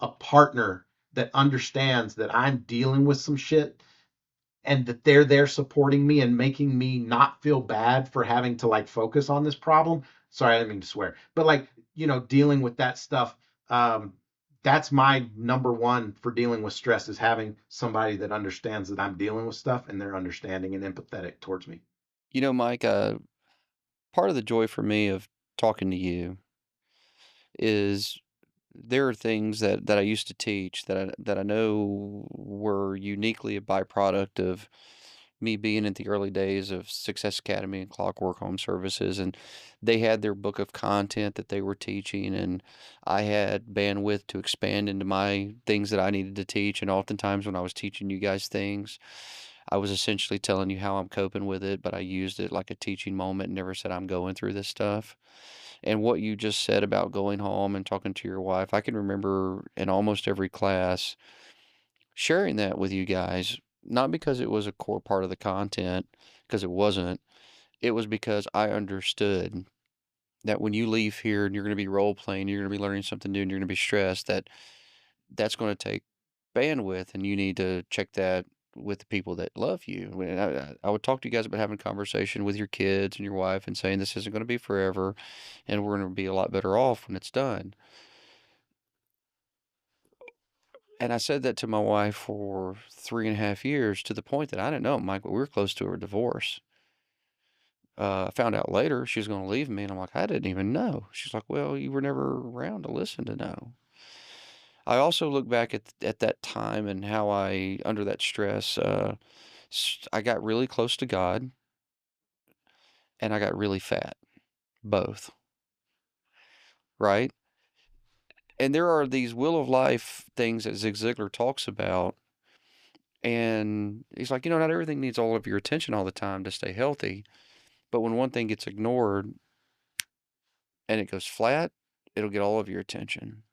a partner that understands that I'm dealing with some shit and that they're there supporting me and making me not feel bad for having to like focus on this problem. Sorry, I didn't mean to swear, but like, dealing with that stuff. Um, that's my number one for dealing with stress, is having somebody that understands that I'm dealing with stuff and they're understanding and empathetic towards me. Mike, part of the joy for me of talking to you is there are things that I used to teach that I know were uniquely a byproduct of me being at the early days of Success Academy and Clockwork Home Services, and they had their book of content that they were teaching, and I had bandwidth to expand into my things that I needed to teach. And oftentimes when I was teaching you guys things, I was essentially telling you how I'm coping with it, but I used it like a teaching moment and never said I'm going through this stuff. And what you just said about going home and talking to your wife, I can remember in almost every class sharing that with you guys, not because it was a core part of the content, because it wasn't. It was because I understood that when you leave here and you're going to be role playing, you're going to be learning something new, and you're going to be stressed, that's going to take bandwidth, and you need to check that with the people that love you. I would talk to you guys about having a conversation with your kids and your wife and saying this isn't going to be forever, and we're going to be a lot better off when it's done. And I said that to my wife for 3.5 years, to the point that I didn't know, Mike, but we were close to a divorce. I found out later she was going to leave me, and I'm like, I didn't even know. She's like, well, you were never around to listen to know. I also look back at that time and how I, under that stress, I got really close to God and I got really fat, both, right? And there are these will of life things that Zig Ziglar talks about. And he's like, not everything needs all of your attention all the time to stay healthy. But when one thing gets ignored and it goes flat, it'll get all of your attention.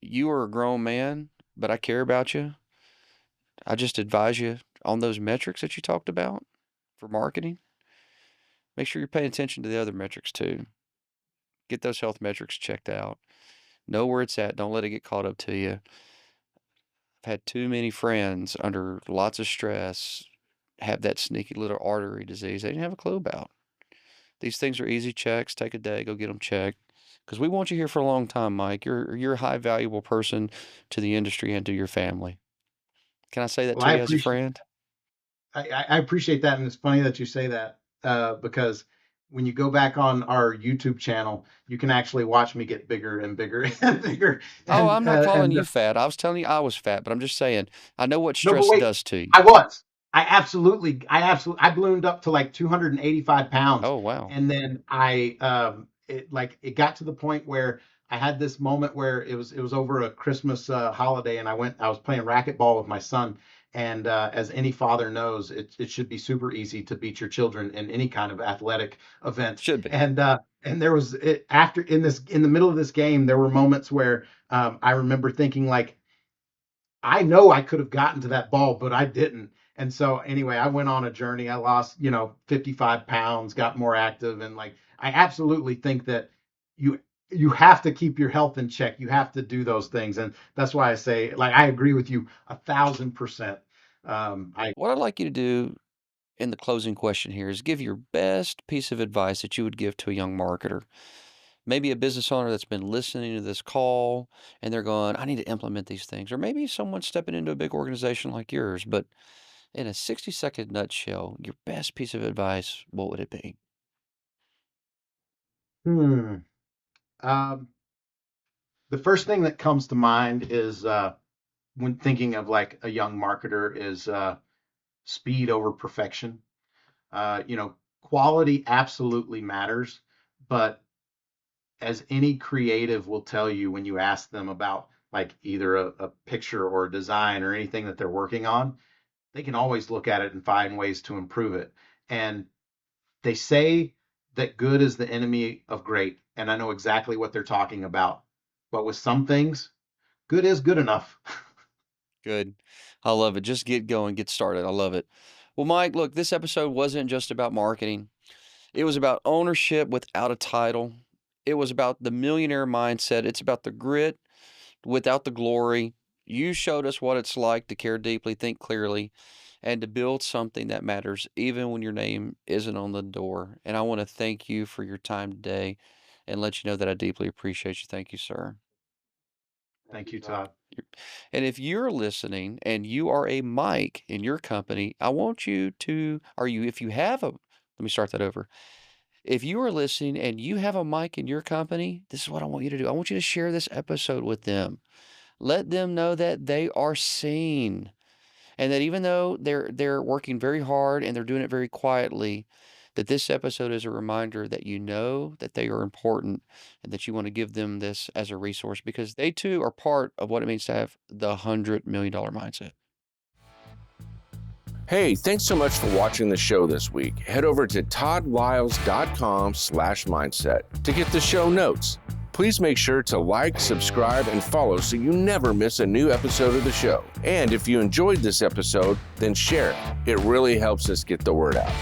You are a grown man, but I care about you. I just advise you on those metrics that you talked about for marketing. Make sure you're paying attention to the other metrics too. Get those health metrics checked out. Know where it's at. Don't let it get caught up to you. I've had too many friends under lots of stress have that sneaky little artery disease they didn't have a clue about. These things are easy checks. Take a day, go get them checked. Because we want you here for a long time, Mike. You're a high valuable person to the industry and to your family. Can I say that Well, to you as a friend? I appreciate that, and it's funny that you say that, because when you go back on our YouTube channel, you can actually watch me get bigger and bigger and bigger. Oh, I'm not calling And you fat. I was telling you I was fat, but I'm just saying I know what no, but stress wait, does to you. I was. I ballooned up to like 285 pounds. Oh, wow. And then it got to the point where I had this moment where it was over a Christmas holiday, and I was playing racquetball with my son, And as any father knows, it should be super easy to beat your children in any kind of athletic event. Should be. And there was after in the middle of this game, there were moments where I remember thinking like, I know I could have gotten to that ball, but I didn't. And so anyway, I went on a journey. I lost, 55 pounds, got more active, and like I absolutely think that you you have to keep your health in check. You have to do those things, and that's why I say like I agree with you 1,000%. I What I'd like you to do in the closing question here is give your best piece of advice that you would give to a young marketer. Maybe a business owner that's been listening to this call and they're going, I need to implement these things. Or maybe someone stepping into a big organization like yours. But in a 60-second nutshell, your best piece of advice, what would it be? hmm, um, the first thing that comes to mind is when thinking of like a young marketer is speed over perfection. Quality absolutely matters, but as any creative will tell you when you ask them about like either a picture or a design or anything that they're working on, they can always look at it and find ways to improve it. And they say that good is the enemy of great, and I know exactly what they're talking about. But with some things, good is good enough. Good. I love it. Just get going, get started. I love it. Well, Mike, look, this episode wasn't just about marketing. It was about ownership without a title. It was about the millionaire mindset. It's about the grit without the glory. You showed us what it's like to care deeply, think clearly, and to build something that matters, even when your name isn't on the door. And I want to thank you for your time today and let you know that I deeply appreciate you. Thank you, sir. Thank you, Todd. And if you're listening and you are a Mike in your company, I want you to, if you have a, let me start that over. If you are listening and you have a Mike in your company, this is what I want you to do. I want you to share this episode with them. Let them know that they are seen and that even though they're working very hard and they're doing it very quietly, that this episode is a reminder that you know that they are important and that you want to give them this as a resource because they too are part of what it means to have the $100 million mindset. Hey, thanks so much for watching the show this week. Head over to toddliles.com/mindset to get the show notes. Please make sure to like, subscribe, and follow so you never miss a new episode of the show. And if you enjoyed this episode, then share it. It really helps us get the word out.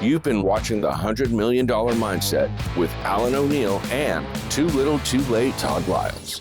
You've been watching the $100 Million Mindset with Alan O'Neill and Too Little Too Late Todd Liles.